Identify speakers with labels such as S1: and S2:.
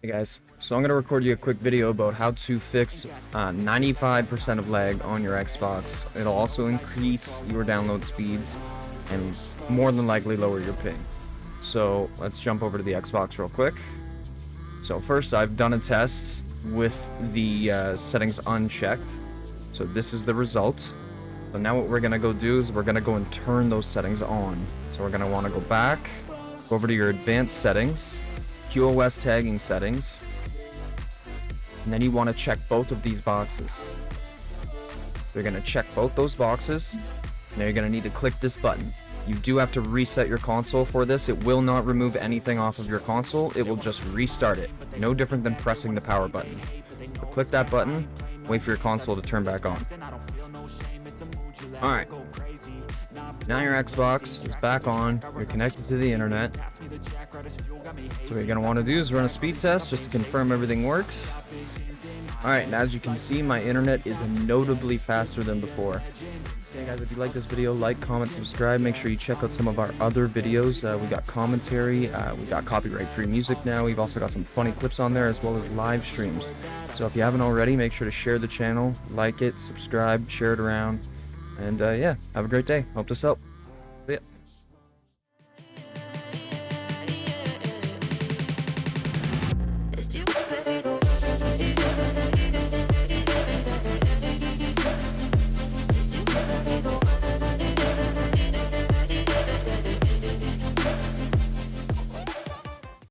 S1: Hey guys, so I'm going to record you a quick video about how to fix 95% of lag on your Xbox. It'll also increase your download speeds and more than likely lower your ping. So let's jump over to the Xbox real quick. So first, I've done a test with the settings unchecked. So this is the result. So now what we're going to go do is we're going to go and turn those settings on. So we're going to want to go back, go over to your advanced settings, QoS tagging settings, and then you want to check both of these boxes. You're going to check both those boxes. Now you're going to need to click this button. You do have to reset your console for this. It will not remove anything off of your console. It will just restart it. No different than pressing the power button. So click that button, wait for your console to turn back on. Alright. Now your Xbox is back on. You're connected to the internet. So what you're going to want to do is run a speed test just to confirm everything works. Alright, and as you can see, my internet is notably faster than before. Hey guys, if you like this video, like, comment, subscribe. Make sure you check out some of our other videos. We got commentary, we got copyright-free music now. We've also got some funny clips on there as well as live streams. So if you haven't already, make sure to share the channel, like it, subscribe, share it around. And yeah, have a great day. Hope this helped.